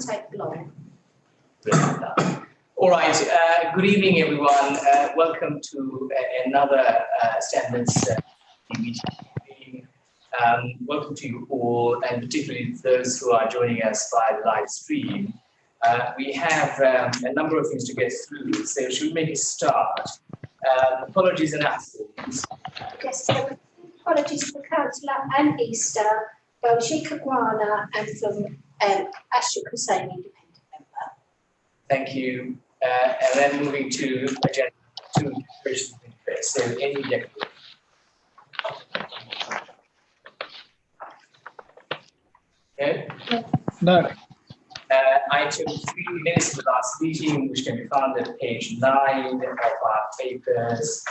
take long. All right. Good evening, everyone. Welcome to another Standards meeting. Welcome to you all, and particularly those who are joining us via the live stream. We have a number of things to get through, so should we make a start? Apologies in absence. Yes, so apologies for Councillor Anne Easter, Belgique Guana, and from Ashok Hussain, independent member. Thank you. And then moving to agenda 2, declarations of interest. So any declaration? No? No. Item 3, minutes of the last meeting, which can be found at page 9 of our papers.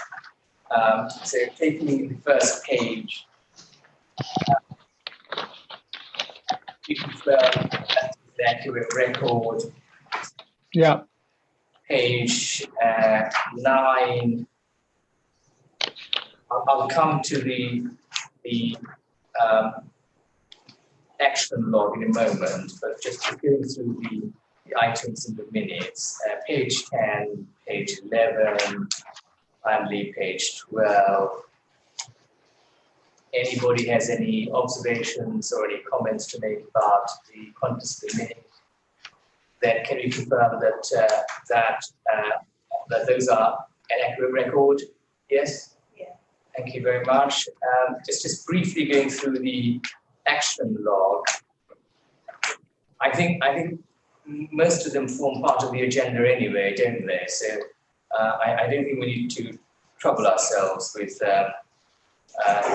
So taking the first page, you confirm that the accurate record. Yeah. Page 9. I'll come to the action log in a moment, but just going through the items in the minutes. Page 10, page 11, finally page 12. Anybody has any observations or any comments to make about the contents of the minutes? Then can we confirm that that those are an accurate record? Yes? Yeah. Thank you very much. Just briefly going through the action log. I think most of them form part of the agenda anyway, don't they? So I don't think we need to trouble ourselves with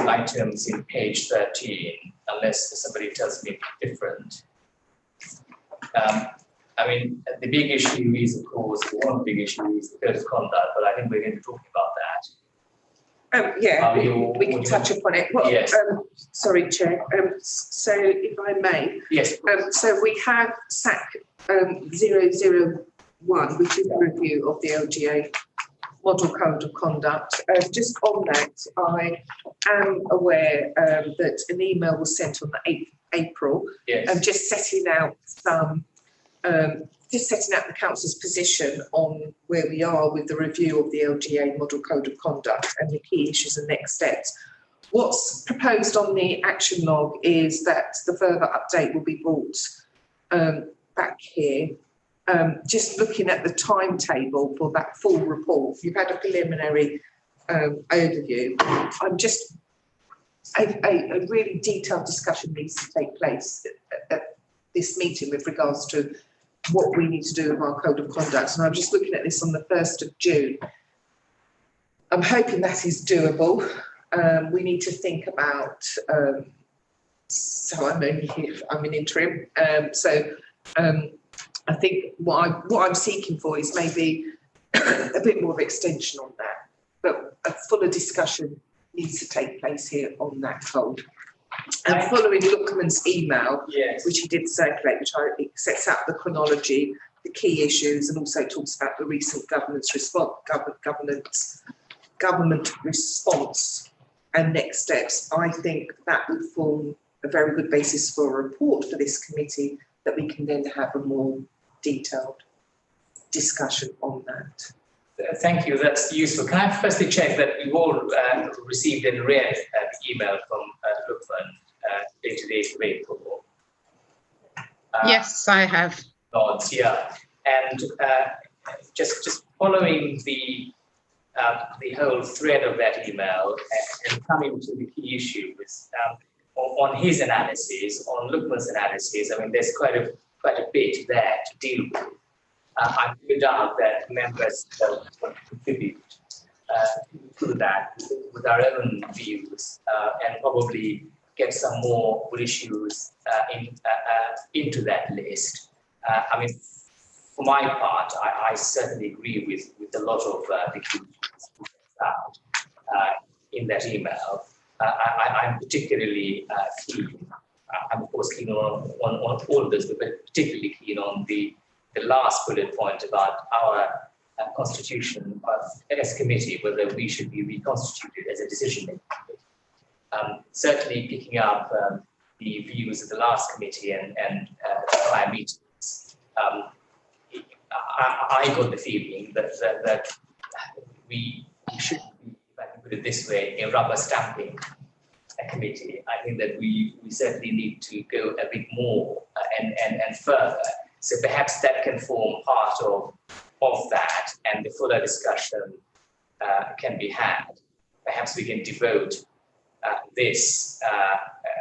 items in page 13, unless somebody tells me different. I mean, the big issue is, of course, one big issue is the code of conduct, but I think we're going to be talking about that. Yeah, we can touch upon it. Well, yes. Sorry, Chair. So, if I may. Yes. So we have SAC 001, which is a review of the LGA Model Code of Conduct. Just on that, I am aware that an email was sent on the 8th April, yes. Just setting out some. Just setting out the Council's position on where we are with the review of the LGA Model Code of Conduct and the key issues and next steps. What's proposed on the action log is that the further update will be brought back here. Just looking at the timetable for that full report, you've had a preliminary overview. I'm just a really detailed discussion needs to take place at this meeting with regards to what we need to do with our code of conduct. And I'm just looking at this on the 1st of June. I'm hoping that is doable. We need to think about, so I'm only here, I'm an interim. I think what I'm seeking for is maybe a bit more of extension on that, but a fuller discussion needs to take place here on that code. And following Lookman's email, yes. which he did circulate, it sets out the chronology, the key issues, and also talks about the recent government response and next steps. I think that would form a very good basis for a report for this committee that we can then have a more detailed discussion on that. Thank you, that's useful. Can I firstly check that you've all received and read the email from Lookman dated 8th of April? Yes, I have. Nods, yeah. And just following the whole thread of that email and coming to the key issues, on his analysis, on Lookman's analysis, I mean, there's quite a bit there to deal with. I have no doubt that members want to contribute to that with our own views and probably get some more issues into that list. I mean, for my part, I certainly agree with a lot of the key issues out in that email. I'm particularly keen. I'm of course keen on all of this, but particularly keen on the last bullet point about our constitution as committee, whether we should be reconstituted as a decision-making committee. Certainly picking up the views of the last committee and prior meetings, I got the feeling that we should be, if I can put it this way, a rubber stamping committee. I think that we certainly need to go a bit more and further. So perhaps that can form part of that, and the fuller discussion can be had. Perhaps we can devote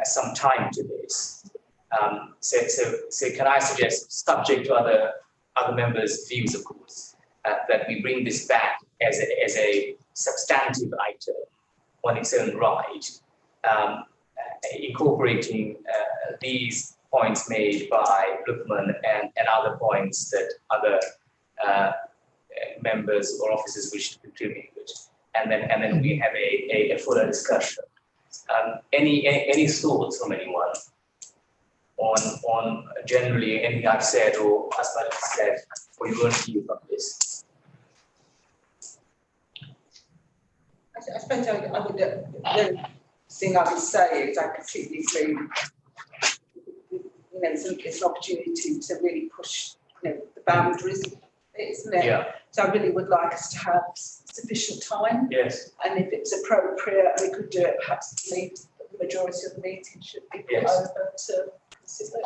some time to this. So can I suggest, subject to other members' views, of course, that we bring this back as a substantive item on its own right, incorporating these points made by Lukman and other points that other members or officers wish to contribute, and then we have a fuller discussion. Any thoughts from anyone on generally anything I've said or Asma said, or you want to view on this? I suppose I would, the thing I would say is I completely agree. It's an opportunity to really push, the boundaries, isn't it? Yeah. So I really would like us to have sufficient time. Yes. And if it's appropriate, we could do it perhaps the majority of the meeting should be put over to consider.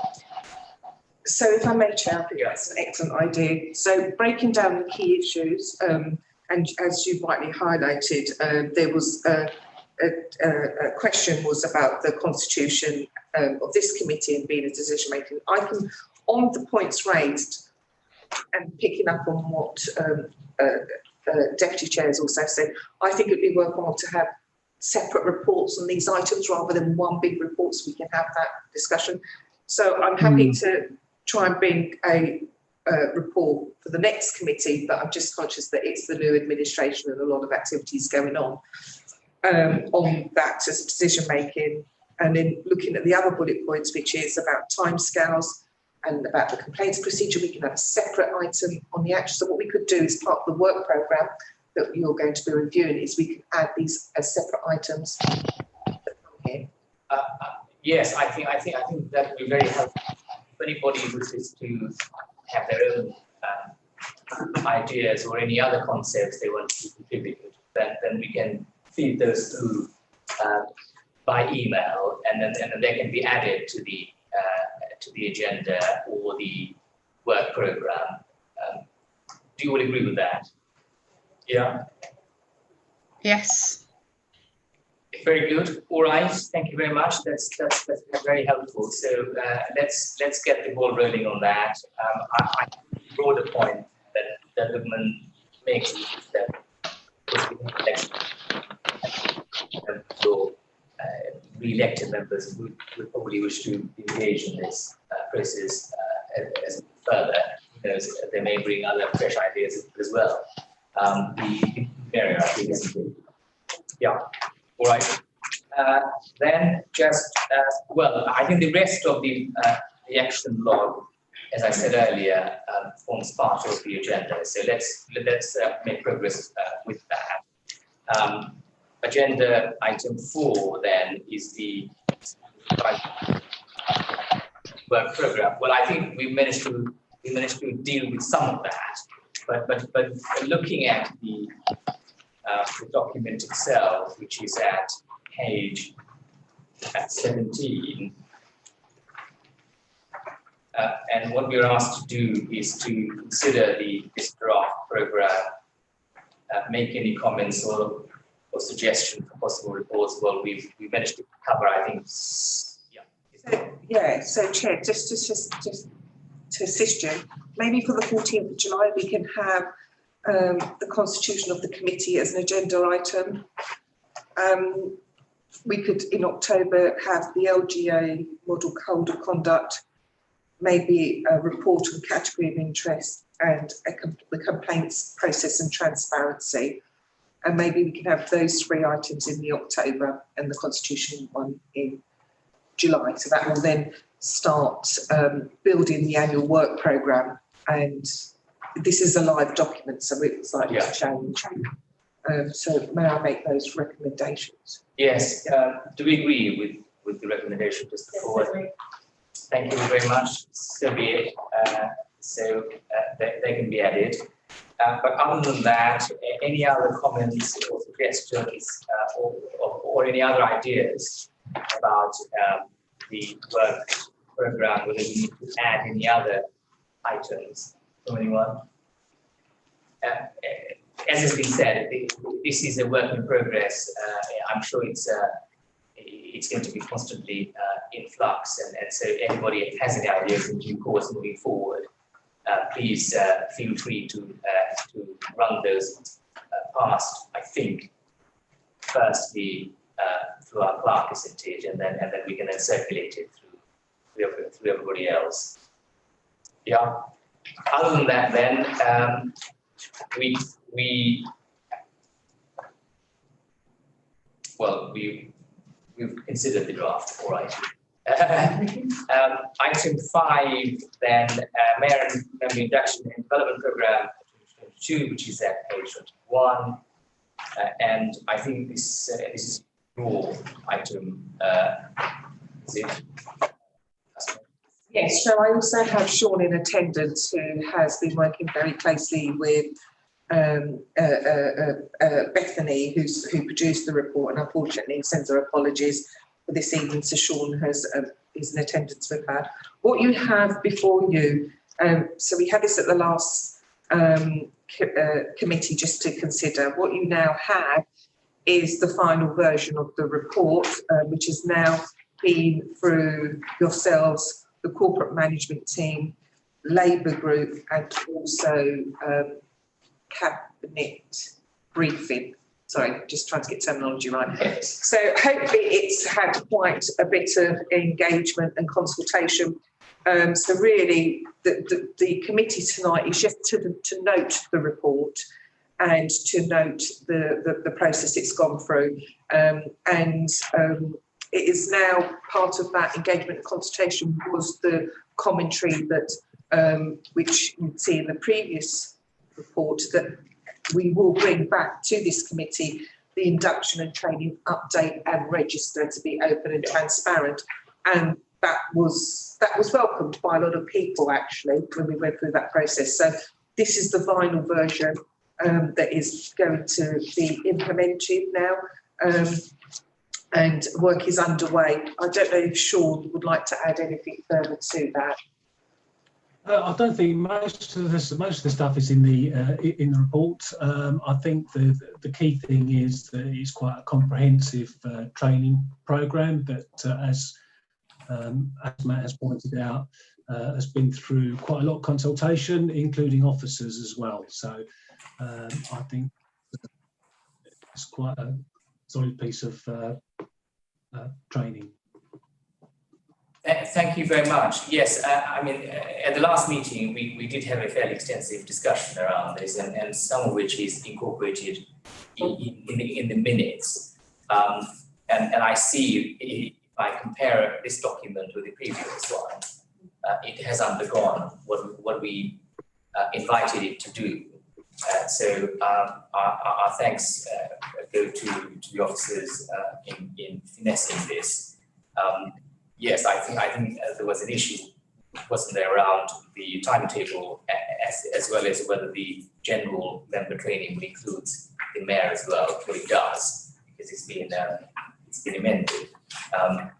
So if I may, Chair, I think that's an excellent idea. So breaking down the key issues, and as you rightly highlighted, there was a question was about the constitution of this committee and being a decision making. I can, on the points raised, and picking up on what Deputy Chair has also said, I think it'd be worthwhile to have separate reports on these items rather than one big report, so we can have that discussion. So I'm happy to try and bring a report for the next committee, but I'm just conscious that it's the new administration and a lot of activities going on that as decision making, and then looking at the other bullet points, which is about timescales and about the complaints procedure. We can have a separate item on the action. So what we could do is part of the work programme that you're going to be reviewing is we can add these as separate items that come here. Yes, I think that would be very helpful. If anybody wishes to have their own ideas or any other concepts they want to contribute, then we can feed those through by email, and then they can be added to the agenda or the work programme. Do you all agree with that? Yeah. Yes. Very good. All right. Thank you very much. That's very helpful. So let's get the ball rolling on that. I draw the point that Lukman makes that so re-elected members would probably wish to engage in this process as further. They may bring other fresh ideas as well. The area, I think, is good. Yeah. All right. Then just, I think the rest of the action log, as I said earlier, forms part of the agenda. So let's make progress with that. Agenda item 4 then is the work programme. Well, I think we managed to deal with some of that, but looking at the document itself, which is at page 17, and what we are asked to do is to consider this draft programme, make any comments or suggestion for possible reports. Well, we managed to cover, I think, So Chair, just to assist you, maybe for the 14th of July we can have the constitution of the committee as an agenda item. We could, in October, have the LGA model code of conduct, maybe a report on category of interest and the complaints process and transparency. And maybe we can have those 3 items in the October and the constitution one in July. So that will then start building the annual work programme. And this is a live document, so it's likely to change. So may I make those recommendations? Yes. Do we agree with the recommendation just before? Yes, Thank you very much. So be it. so they can be added. But other than that, any other comments or suggestions or any other ideas about the work program, whether we need to add any other items from anyone? As has been said, this is a work in progress. I'm sure it's going to be constantly in flux, and so anybody has any ideas in due course moving forward, please feel free to run those past. I think firstly through our clerk, isn't it, and then we can then circulate it through everybody else. Yeah. Other than that, then we've considered the draft, all right. Item 5, then, Mayor and Member Induction and Development Programme 2022, which is at page 21, and I think this is your item. Is it? Yes, so I also have Sean in attendance, who has been working very closely with Bethany, who produced the report, and unfortunately sends her apologies for this evening. So Sean is in attendance with her. What you have before you, so we had this at the last committee just to consider. What you now have is the final version of the report, which has now been through yourselves, the corporate management team, Labour group, and also cabinet briefing. Sorry, just trying to get terminology right. So hopefully it's had quite a bit of engagement and consultation. So really the committee tonight is just to note the report and to note the process it's gone through. It is now part of that engagement and consultation was the commentary that which you'd see in the previous report, that we will bring back to this committee the induction and training update and register to be open and transparent. And that was welcomed by a lot of people actually when we went through that process. So this is the final version that is going to be implemented now. And work is underway. I don't know if Sean would like to add anything further to that. I don't think most of the stuff is in the report. I think the key thing is that it's quite a comprehensive training programme that, as Matt has pointed out, has been through quite a lot of consultation, including officers as well. So I think it's quite a solid piece of training. Thank you very much. Yes, I mean, at the last meeting, we did have a fairly extensive discussion around this, and some of which is incorporated in the minutes. And I see, if I compare this document with the previous one, it has undergone what we invited it to do. So our thanks go to the officers in finessing this. Yes, I think there was an issue, wasn't there, around the timetable as well as whether the general member training includes the mayor as well. Well, it does, because it's been amended. I'm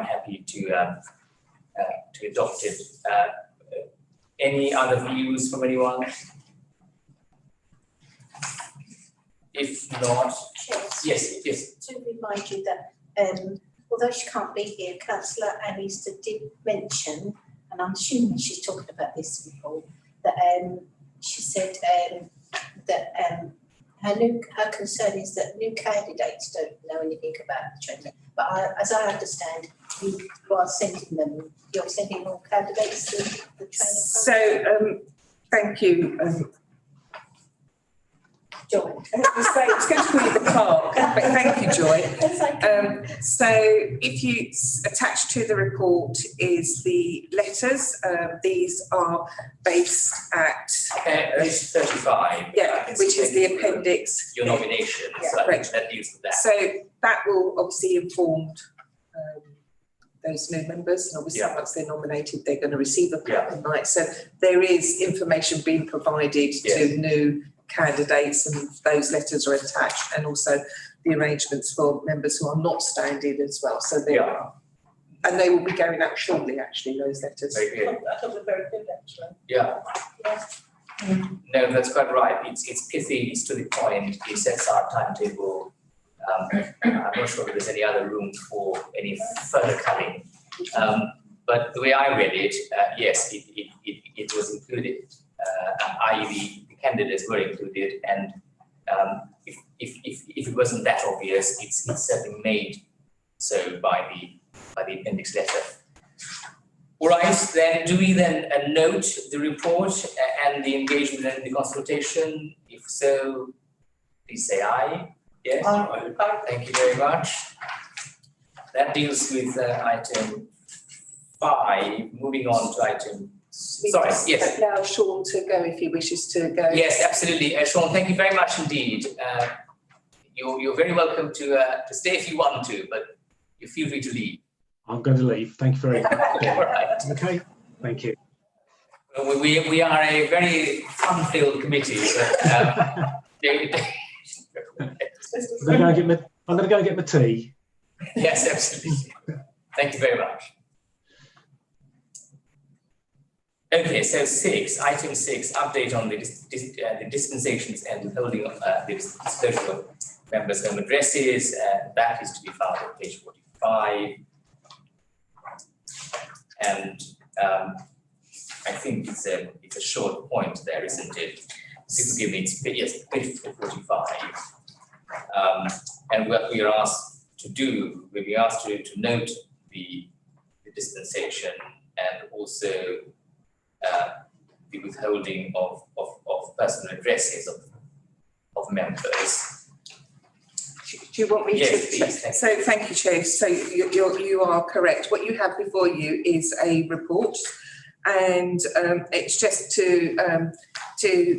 happy to adopt it. Any other views from anyone? If not, yes. To remind you that although she can't be here, Councillor Annister did mention, and I'm assuming she's talking about this report, that she said that her concern is that new candidates don't know anything about the training. But as I understand, you're sending all candidates to the training. So thank you. Joy. It's going to call you the clerk, but thank you, Joy. So if you attach to the report is the letters. These are based at page 35. Yeah, which is the appendix. Your nomination. Yeah, so I think that deals with that. So that will obviously inform those new members, and obviously Yeah. once they're nominated, they're going to receive a Yeah. invite. So there is information being provided to new candidates, and those letters are attached, and also the arrangements for members who are not standing as well. So they are, and they will be going out shortly. Actually, those letters. Very good. I thought they were very good, actually. Yeah. No, that's quite right. It's pithy, it's to the point, it sets our timetable. I'm not sure if there's any other room for any further cutting. But the way I read it, yes, it was included, i.e. the candidates were included, and if it wasn't that obvious, it's certainly made so by the appendix letter. All right, then do we then note the report and the engagement and the consultation? If so, please say aye. Yes? Aye. Thank you very much. That deals with item 5. Moving on to item. Sorry, yes. Allow Sean to go if he wishes to go. Yes, absolutely. Sean, thank you very much indeed. You're very welcome to stay if you want to, but you feel free to leave. I'm going to leave. Thank you very much. All right. Okay, thank you. Well, we are a very fun-filled committee, but I'm going to go and get my tea. yes, absolutely. Thank you very much. Okay, so item 6, update on the dispensations and holding of the disclosure of members' home addresses. That is to be found on page 45. And I think it's a short point there, isn't it? Forgive me, it's page 45. And what we are asked to do, we'll be asked to note the dispensation and also the withholding of personal addresses of members. Do you want me Yes, to? please, thank you. So thank you, Chair. So you are correct. What you have before you is a report, and it's just to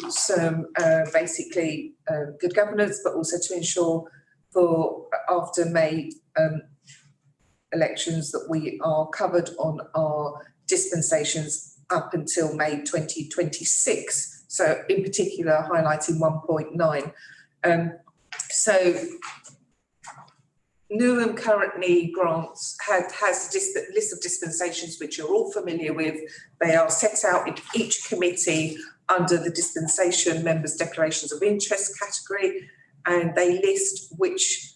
some basically good governance, but also to ensure for after May elections that we are covered on our dispensations up until May 2026. So in particular, highlighting 1.9. So Newham currently grants has a list of dispensations which you're all familiar with. They are set out in each committee under the dispensation members' declarations of interest category, and they list which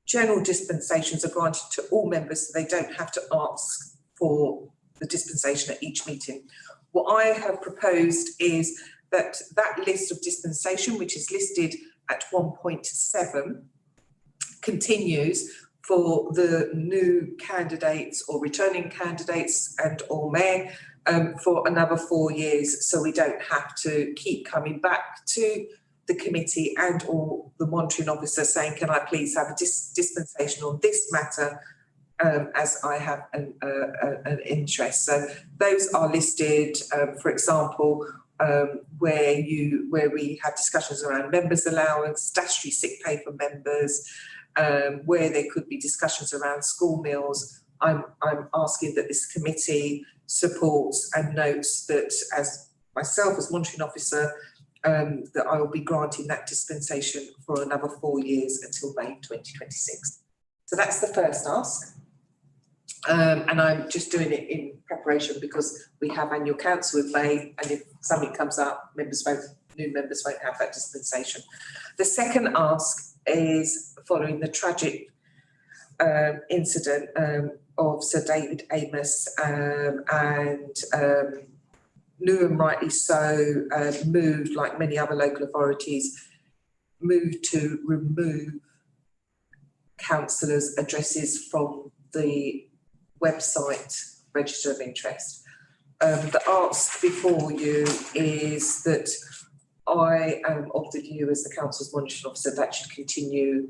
general dispensations are granted to all members, so they don't have to ask for the dispensation at each meeting. What I have proposed is that list of dispensation, which is listed at 1.7, continues for the new candidates or returning candidates and or mayor for another 4 years, so we don't have to keep coming back to the committee and or the monitoring officer saying, can I please have a dispensation on this matter as I have an interest. So those are listed, for example, where we have discussions around members' allowance, statutory sick pay for members, where there could be discussions around school meals. I'm asking that this committee supports and notes that as myself as monitoring officer, that I will be granting that dispensation for another 4 years until May 2026. So that's the first ask. And I'm just doing it in preparation because we have annual council in May, and if something comes up, new members won't have that dispensation. The second ask is following the tragic incident of Sir David Amos, and Newham, rightly so, moved, like many other local authorities, moved to remove councillors' addresses from the website register of interest. The ask before you is that I am of the view as the council's monitoring officer that should continue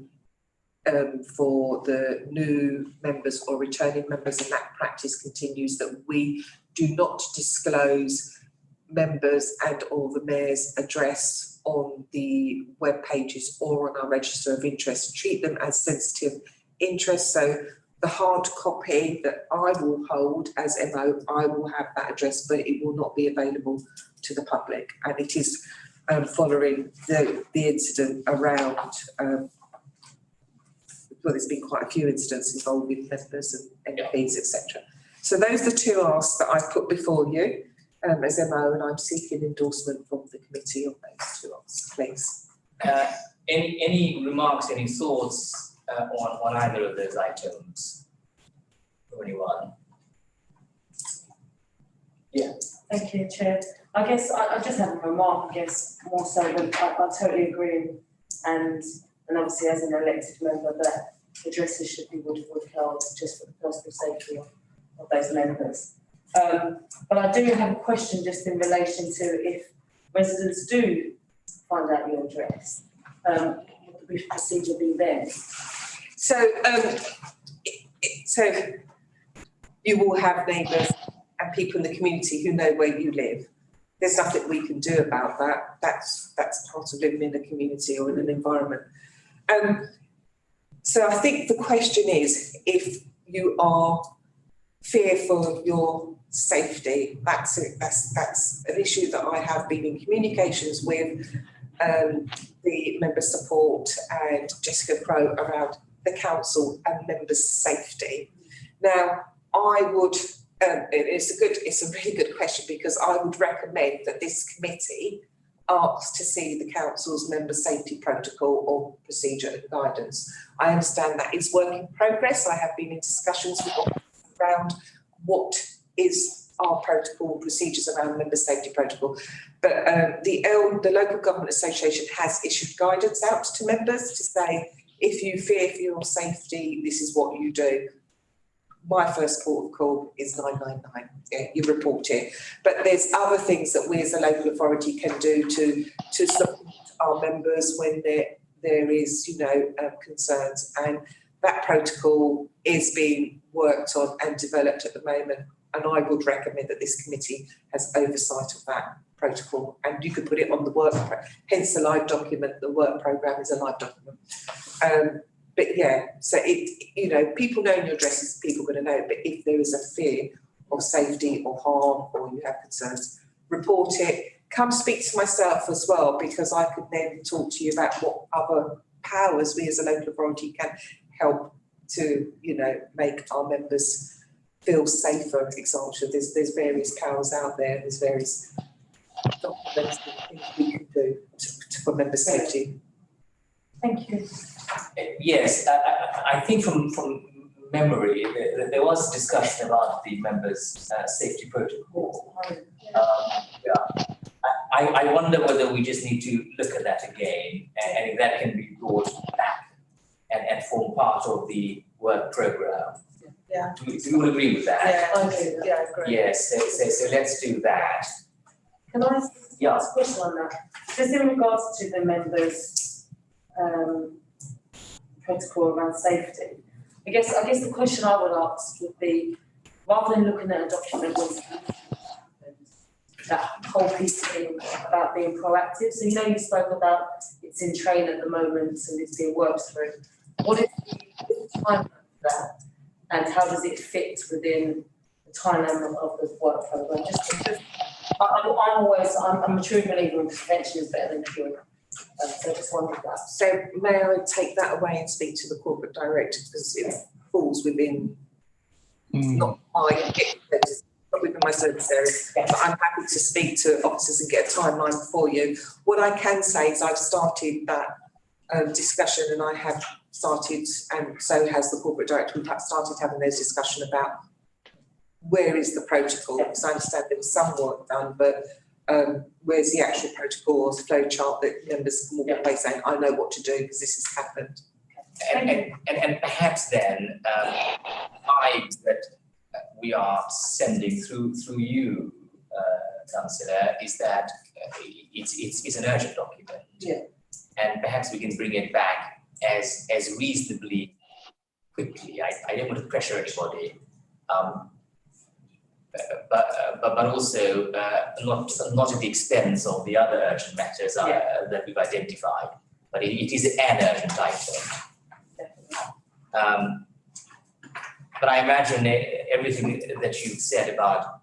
for the new members or returning members, and that practice continues, that we do not disclose members and or the mayor's address on the web pages or on our register of interest, treat them as sensitive interests. So the hard copy that I will hold as MO, I will have that address, but it will not be available to the public. And it is following the incident around, well, there's been quite a few incidents involving members and MPs, etc. So those are the two asks that I've put before you as MO, and I'm seeking endorsement from the committee on those two asks, please. Any remarks, any thoughts on either of those items? Anyone? Yeah. Thank you, Chair. I guess I just have a remark, I guess, more so than I totally agree, and obviously as an elected member that addresses should be withheld just for the personal safety of those members. But I do have a question just in relation to if residents do find out your address, what the procedure be then? So, so you will have neighbours and people in the community who know where you live. There's nothing we can do about that. That's part of living in a community or in an environment. So I think the question is, if you are fearful of your safety, that's an issue that I have been in communications with the member support and Jessica Crowe around the council and members' safety. Now, I would, it's a really good question, because I would recommend that this committee asks to see the council's member safety protocol or procedure and guidance. I understand that is work in progress. I have been in discussions with around what is our protocol, procedures around member safety protocol. But the Local Government Association has issued guidance out to members to say, if you fear for your safety, this is what you do. My first port of call is 999. Yeah, you report it. But there's other things that we as a local authority can do to support our members when there is, concerns. And that protocol is being worked on and developed at the moment. And I would recommend that this committee has oversight of that protocol. And you could put it on the work, hence the live document. The work programme is a live document. But yeah, so people knowing your address is people going to know. But if there is a fear of safety or harm, or you have concerns, report it. Come speak to myself as well, because I could then talk to you about what other powers we as a local authority can help to, make our members feel safer. Example, there's various powers out there. There's various documents and things we can do for member safety. Thank you. Yes, I think from memory, there was discussion about the members' safety protocol. I wonder whether we just need to look at that again, and if that can be brought back and form part of the work programme. Yeah. Do you agree with that? Yeah, I do. Yeah, I agree. Yes, so let's do that. Can I ask a question on that? Just in regards to the members' protocol around safety, I guess the question I would ask would be, rather than looking at a document with that whole piece thing about being proactive. So you spoke about it's in train at the moment and it's being worked through. What is the timeline for that, and how does it fit within the timeline of the work programme? Just because I'm a true believer in prevention is better than cure. So I just wondered that. So may I take that away and speak to the corporate director, because it falls within not within my service area, but I'm happy to speak to officers and get a timeline for you. What I can say is I've started that discussion, and I have started, and so has the corporate director, we've started having those discussions about where is the protocol, because I understand there was some work done, but where's the actual protocol or flow chart that members can walk away saying, I know what to do because this has happened. And perhaps then vibes that we are sending through you, Councillor, is that it's an urgent document. Yeah. And perhaps we can bring it back as reasonably quickly. I don't want to pressure anybody, but also not at the expense of the other urgent matters that we've identified. But it is an urgent item. but I imagine everything that you said about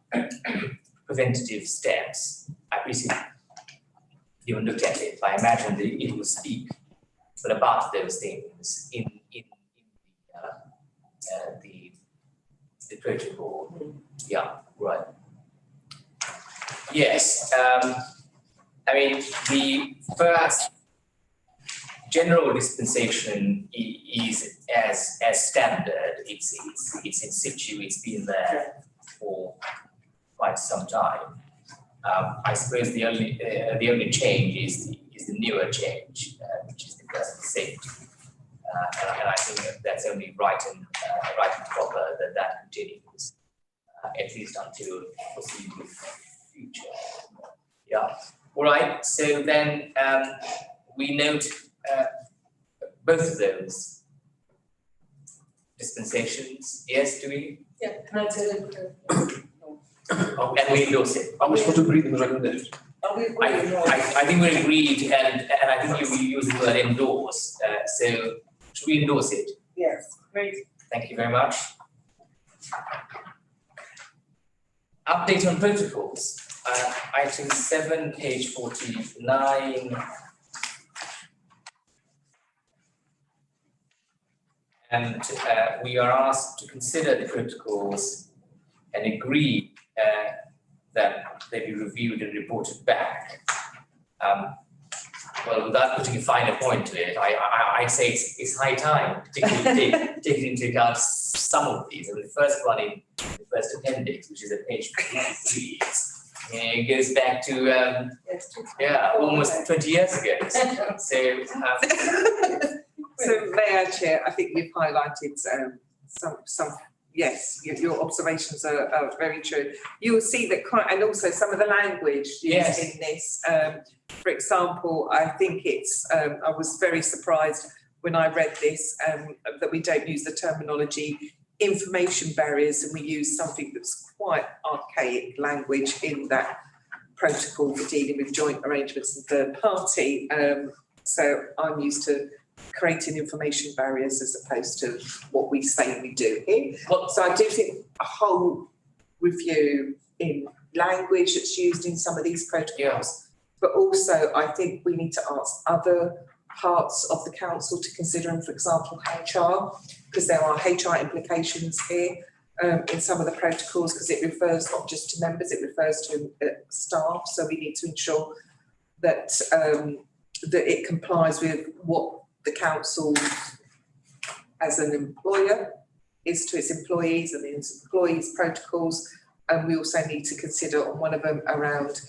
preventative steps, I presume you looked at it. I imagine that it will speak about those things in the protocol. Yeah, right. Yes. I mean, the first general dispensation is as standard. It's in situ. It's been there for quite some time. I suppose the only change is the newer change, which is the person safety, and I think that's only right and proper that continues, at least until foreseeable future. Yeah. All right. So then we note both of those dispensations. Yes, do we? Yeah, can I tell him? Oh, and we endorse it. Are we supposed to agree with the recommendation? Are we agreeing or? I think we agreed, and I think you use the word endorse. So should we endorse it? Yes, great. Thank you very much. Update on protocols. Item 7, page 49. And we are asked to consider the protocols and agree that they be reviewed and reported back. Well, without putting a finer point to it, I say it's high time, particularly taking into account some of these. And the first one in the first appendix, which is at page 53, it goes back to almost 20 years ago. So, So, Mayor, Chair, I think you've highlighted some. Yes, your observations are very true. You will see that, and also some of the language used in this. For example, I think it's. I was very surprised when I read this that we don't use the terminology information barriers, and we use something that's quite archaic language in that protocol for dealing with joint arrangements and third party. So I'm used to creating information barriers as opposed to what we say we do here. So I do think a whole review in language that's used in some of these protocols, but also I think we need to ask other parts of the council to consider, and for example HR, because there are HR implications here in some of the protocols, because it refers not just to members, it refers to staff. So we need to ensure that that it complies with what the council as an employer is to its employees and its employees' protocols. And we also need to consider on one of them around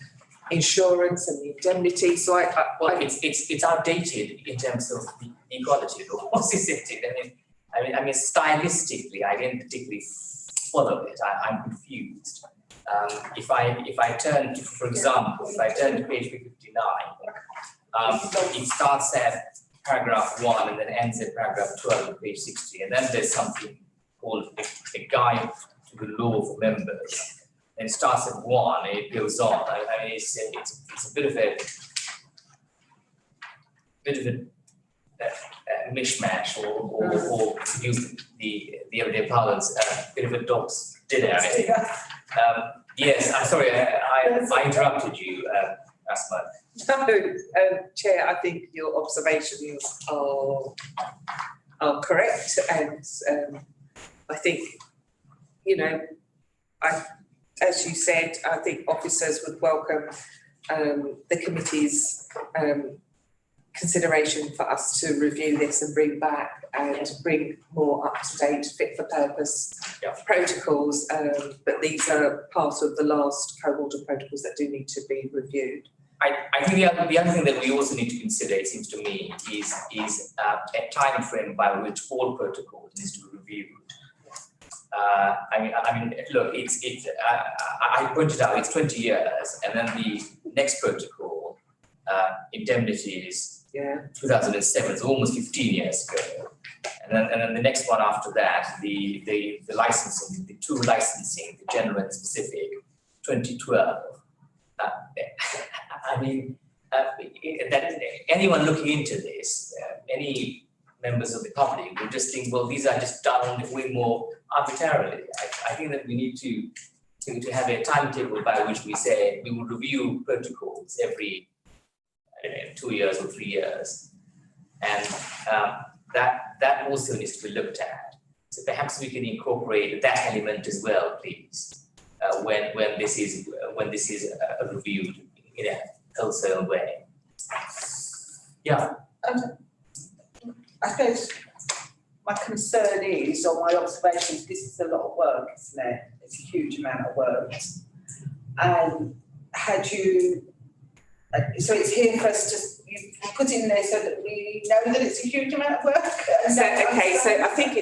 insurance and the indemnity. So it's outdated in terms of the equality laws, isn't it? I mean, stylistically, I didn't particularly follow it. I'm confused. If I turn to, for example, if I turn to page 59, it starts at paragraph 1 and then ends at paragraph 12 on page 60, and then there's something called a guide to the law for members. And it starts at 1 and it goes on. I mean, it's a bit of a mishmash, or to use the everyday parlance, a bit of a dog's dinner. Yes, I'm sorry, I interrupted you, Asma. No, Chair, I think your observations are correct, and I think, as you said, I think officers would welcome the committee's consideration for us to review this and bring back and bring more up-to-date, fit-for-purpose protocols, but these are part of the last cohort of protocols that do need to be reviewed. I think the other thing that we also need to consider, it seems to me, is a time frame by which all protocols needs to be reviewed. I mean, look, I pointed out it's 20 years, and then the next protocol, indemnities, 2007, it's almost 15 years ago, and then the next one after that, the licensing, the two licensing, the general and specific, 2012. I mean, that anyone looking into this, any members of the public will just think, well, these are just done way more arbitrarily. I think that we need to have a timetable by which we say we will review protocols every 2 years or 3 years, and that also needs to be looked at. So perhaps we can incorporate that element as well, please, when this is reviewed in a wholesale way. Yeah. I suppose my concern is, or my observation is, this is a lot of work, isn't it? It's a huge amount of work. And had you, so it's here for us to, you put in there so that we know that it's a huge amount of work. So I think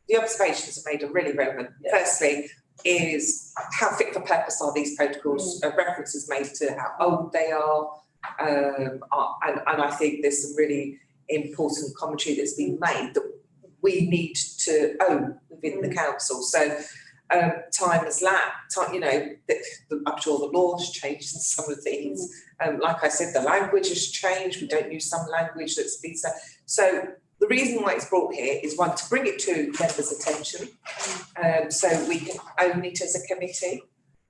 the observations are made are really relevant. Yeah. Firstly, is how fit for purpose are these protocols? References made to how old they are, and I think there's some really important commentary that's been made that we need to own within the council. So time has lapsed. I'm sure the law's changed in some of these. Like I said, the language has changed. We don't use some language that's been said. So the reason why it's brought here is, one, to bring it to members' attention, so we can own it as a committee.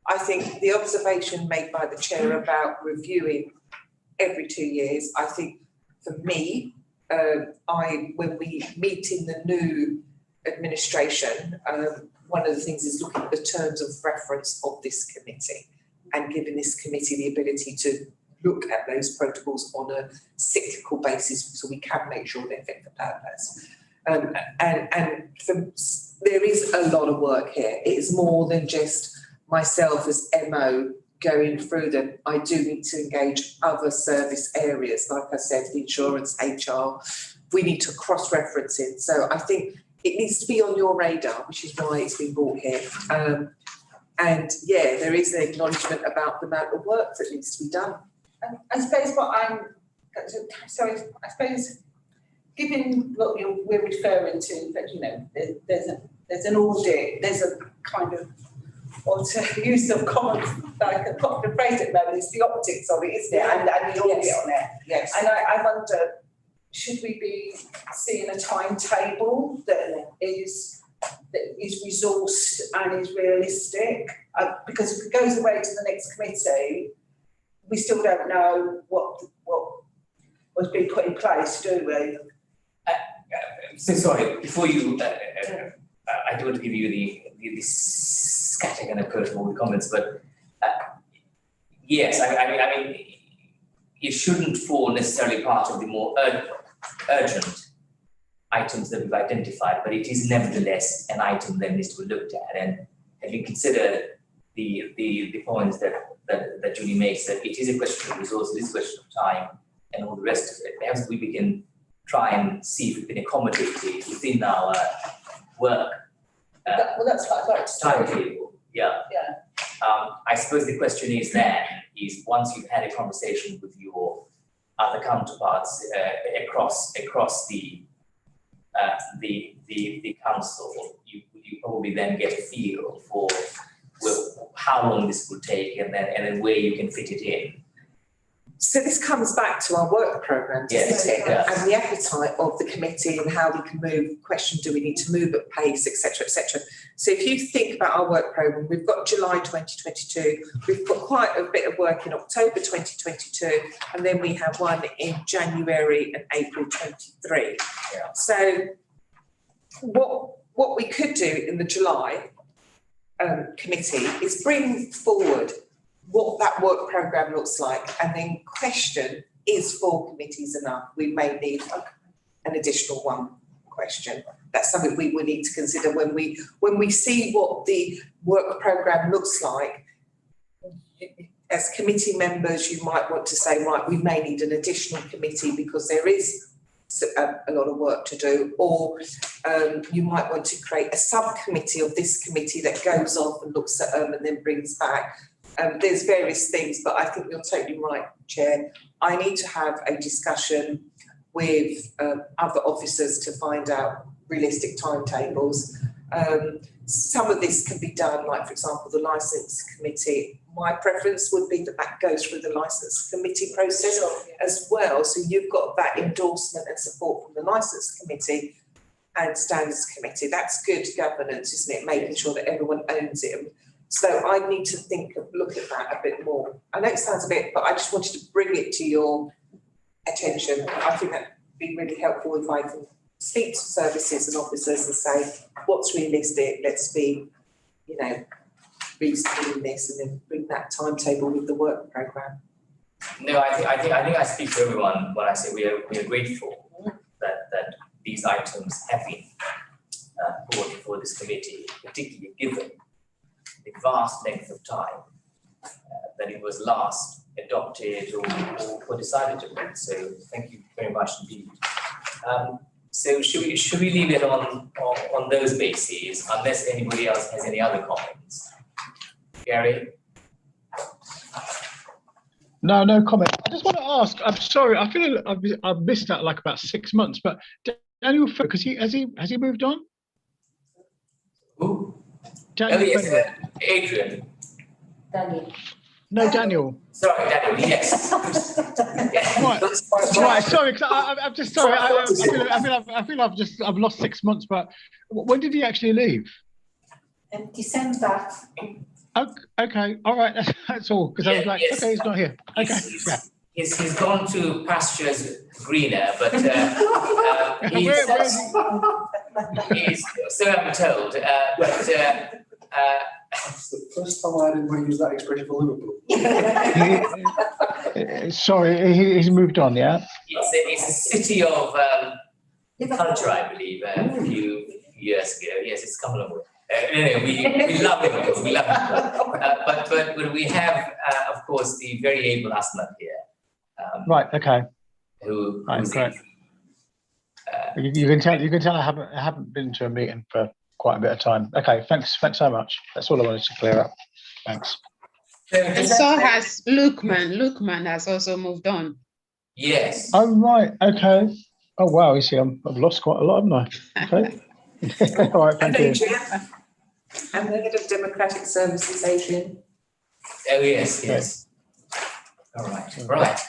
I think the observation made by the chair about reviewing every 2 years, I think for me, when we meet in the new administration, one of the things is looking at the terms of reference of this committee and giving this committee the ability to look at those protocols on a cyclical basis so we can make sure they're fit for purpose. There is a lot of work here. It is more than just myself as MO going through them. I do need to engage other service areas, like I said, the insurance, HR. We need to cross-reference it. So I think it needs to be on your radar, which is why it's been brought here. And yeah, there is an acknowledgement about the amount of work that needs to be done. I suppose given what we're referring to, that there's an audit, there's a kind of, or to use some common, like a popular phrase at the moment, it's the optics of it, isn't it? And the audit on it. Yes. And I wonder, should we be seeing a timetable that is resourced and is realistic? Because if it goes away to the next committee, we still don't know what was being put in place, do we? So sorry, before you, I don't want to give you the scattergun approach of all the comments, but yes, I mean, it shouldn't fall necessarily part of the more urgent items that we've identified, but it is nevertheless an item that needs to be looked at. And having considered the points that Julie makes, that it is a question of resources, it is a question of time, and all the rest of it, perhaps we can try and see if we can accommodate it within our work. That's what I'd like to timetable. Yeah. Yeah. I suppose the question is once you've had a conversation with your other counterparts across the council, you probably then get a feel for how long this will take, and then where you can fit it in. So this comes back to our work programme, doesn't it? Yeah. And the appetite of the committee and how we can move. Question: do we need to move at pace, etc., etc. So if you think about our work programme, we've got July 2022. We've got quite a bit of work in October 2022, and then we have one in January and April 23. Yeah. So what we could do in the July committee is bring forward what that work programme looks like, and then question, is 4 committees enough? We may need an additional one question. That's something we will need to consider when we see what the work programme looks like. As committee members, you might want to say, right, we may need an additional committee because there is a lot of work to do, or you might want to create a subcommittee of this committee that goes off and looks at them and then brings back. There's various things, but I think you're totally right, Chair. I need to have a discussion with other officers to find out realistic timetables. Some of this can be done, like, for example, the licence committee my preference would be that goes through the licence committee process as well. So you've got that endorsement and support from the licence committee and standards committee. That's good governance, isn't it? Making sure that everyone owns it. So I need to look at that a bit more. I know it sounds a bit, but I just wanted to bring it to your attention. I think that'd be really helpful if I can speak to services and officers and say, what's realistic? Let's be, reasonable in this, and then bring that timetable with the work programme. No, I think I speak to everyone when I say we are grateful that these items have been brought before this committee, particularly given the vast length of time that it was last adopted or decided upon. So thank you very much indeed. So should we leave it on those bases, unless anybody else has any other comments? Gary? No comment. I just want to ask. I'm sorry. I feel I've missed out like about 6 months. But Daniel, because has he moved on? Who? Daniel. Yes, Adrian. Daniel. No, Daniel. Sorry, Daniel. Yes. Right. Sorry. I'm just sorry. I feel I've lost 6 months. But when did he actually leave? In December. Okay. All right. That's all. Because I was like, okay, he's not here. Okay. He's gone to pastures greener, but he's so I'm told. It's the first time I didn't use that expression for Liverpool. Sorry, he's moved on, yeah? It's a city of culture, I believe, a few years ago. Yes, it's come a long way. Anyway, we love Liverpool. We love Liverpool. But we have, of course, the very able Asmat here. Right. Okay. Who's great. You can tell I haven't been to a meeting for quite a bit of time. Okay. Thanks so much. That's all I wanted to clear up. Thanks. And so has Lukman. Lukman has also moved on. Yes. Oh right. Okay. Oh wow. You see, I've lost quite a lot, haven't I? Okay. All right. Thank you. And the head of Democratic Services, Adrian. Oh yes. All right.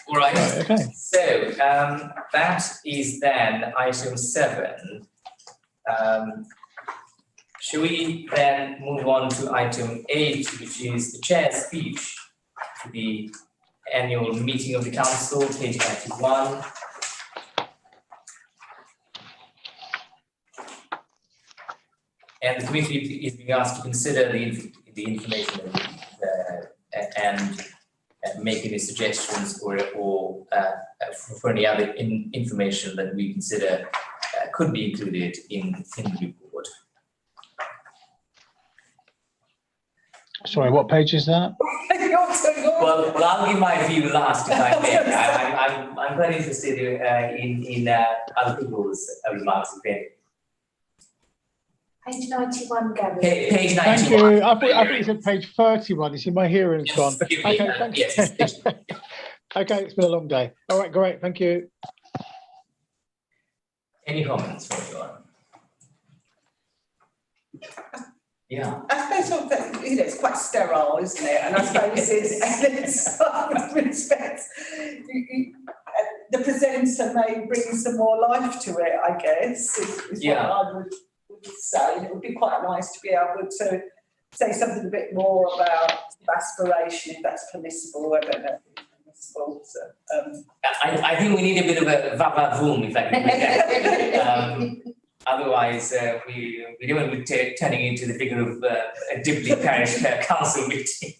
Okay. So that is then item 7. Shall we then move on to item 8, which is the chair's speech to the annual meeting of the council, page 91. And the committee is being asked to consider the information and make any suggestions or for any other information that we consider could be included in the report. Sorry, what page is that? Well, I'll give my view last if I may. I'm quite interested in other people's remarks. Page 91, Gary. Page 91. Thank you. I thought you said page 31. You see, my hearing's gone. Okay, thank you. Yes. Okay, it's been a long day. All right, great. Thank you. Any comments from anyone? Yeah. I suppose it's quite sterile, isn't it? And I suppose in some respects, the presenter may bring some more life to it, I guess, is what I would say. And it would be quite nice to be able to say something a bit more about aspiration, if that's permissible. I don't know if it's permissible. So, I think we need a bit of a va-va-voom, if I can put that. Otherwise, we don't want to be turning into the figure of a Dibley Parish Council meeting.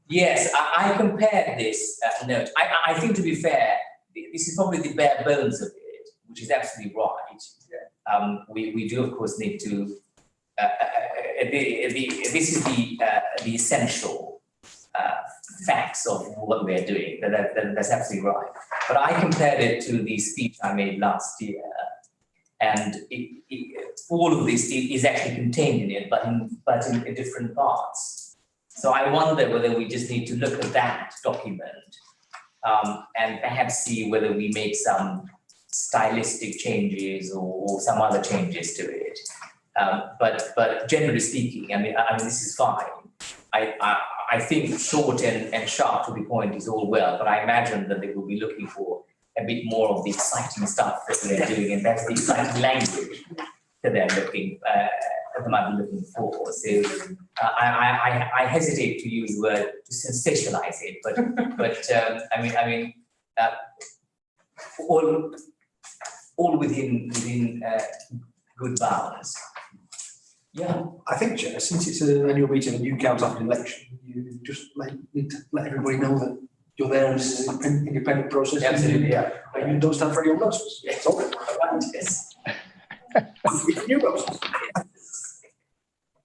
Yes, I compared this note. I think, to be fair, this is probably the bare bones of it, which is absolutely right. We do, of course, need to. This is the essential facts of what we're doing. That's absolutely right. But I compared it to the speech I made last year, and all of this is actually contained in it, but in different parts. So I wonder whether we just need to look at that document and perhaps see whether we make some stylistic changes or some other changes to it. But generally speaking, I mean, this is fine. I think short and sharp to the point is all well, but I imagine that they will be looking for a bit more of the exciting stuff that they're doing, and that's the exciting language that they're looking for. So I hesitate to use the word to sensationalize it, but all within good bounds. Yeah. I think, Chair, since it's an annual meeting and you count up an election, you just need to let everybody know that you're there and this is an independent process. Absolutely, yeah. And you don't stand for any old nonsense. Yes. Okay. Yes. New nonsense.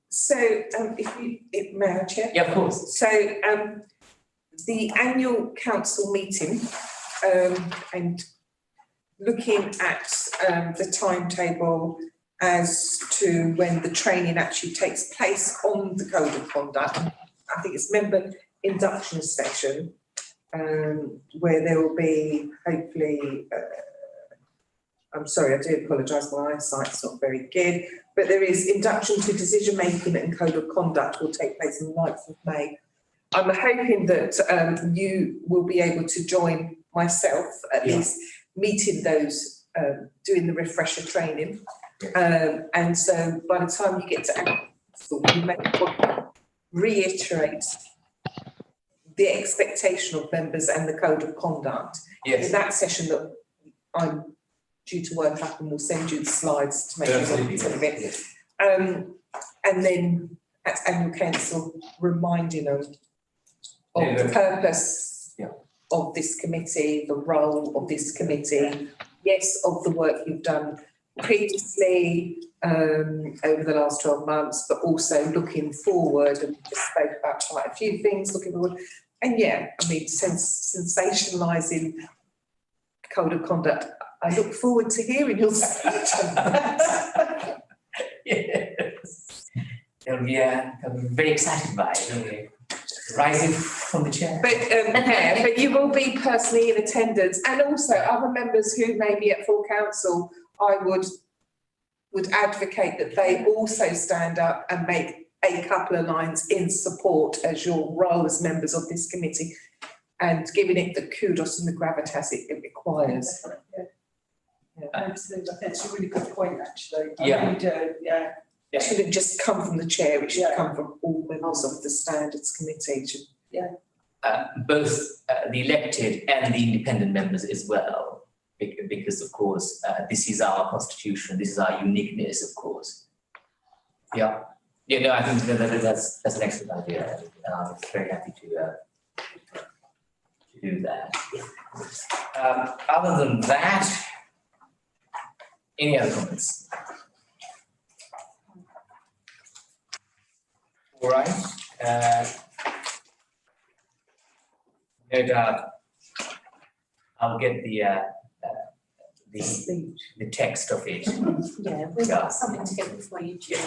So, may I, Chair? Yeah, of course. So, the annual council meeting, and looking at the timetable as to when the training actually takes place on the code of conduct, I think it's member induction session, where there will be hopefully. I'm sorry, I do apologise, my eyesight's not very good, but there is induction to decision making and code of conduct will take place on the 9th of May. I'm hoping that you will be able to join myself, at least meeting those, doing the refresher training. And so by the time you get to you may want to reiterate the expectation of members and the code of conduct. Yes. In that session that I'm due to work up, and we'll send you the slides to make sure it. And then at annual council, reminding them of the purpose of this committee, the role of this committee, yes, of the work you've done previously over the last 12 months, but also looking forward, and we just spoke about quite a few things looking forward. And sensationalising code of conduct. I look forward to hearing your speech. Yes. They'll be very excited by it. Rising from the chair. But you will be personally in attendance, and also other members who may be at full council, I would advocate that they also stand up and make a couple of lines in support as your role as members of this committee, and giving it the kudos and the gravitas it requires. Absolutely, I think it's a really good point, actually. Yeah. I really do, yeah. It shouldn't just come from the chair, it should come from all members of the standards committee. Both the elected and the independent members as well, because of course this is our constitution, this is our uniqueness, of course. Yeah, no, I think that's an excellent idea. I'm very happy to do that. Other than that, any other comments? All right. No doubt. I'll get the text of it. Yeah, we've got something together for you, Jim.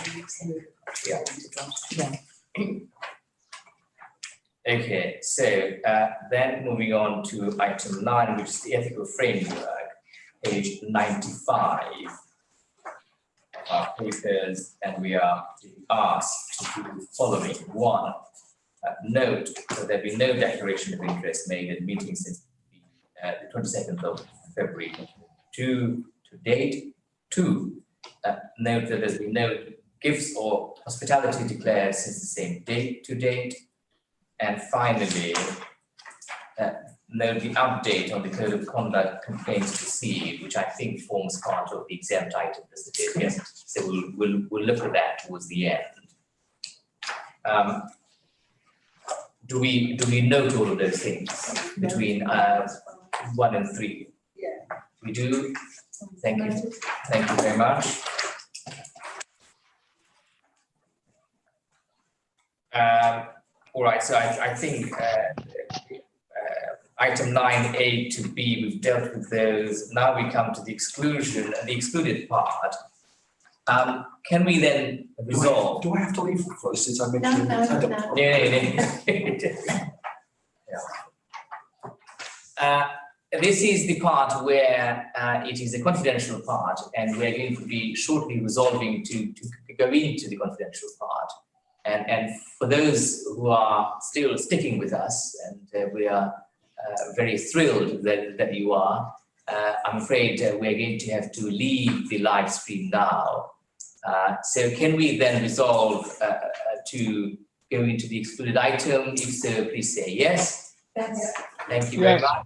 Yeah. Okay, so then moving on to item 9, which is the ethical framework, page 95 of our papers, and we are asked to do the following. 1, note that there be no declaration of interest made at meetings since the 22nd of February 2 to date. 2, note that there's been no gifts or hospitality declared since the same date to date. And finally, note the update on the code of conduct complaints received, which I think forms part of the exempt item, doesn't it? Yes. So we'll look at that towards the end. Do we note all of those things between 1 and 3? Yeah. We do. Thank you. Thank you very much. All right, so I think item 9A to B, we've dealt with those. Now we come to the exclusion, the excluded part. Can we then resolve? Do I have to leave first since I mentioned? No. Yeah. This is the part where it is a confidential part, and we're going to be shortly resolving to go into the confidential part. And for those who are still sticking with us, and we are very thrilled that you are, I'm afraid we're going to have to leave the live stream now. So can we then resolve to go into the excluded item? If so, please say yes. Yes. Thank you very Yes. much.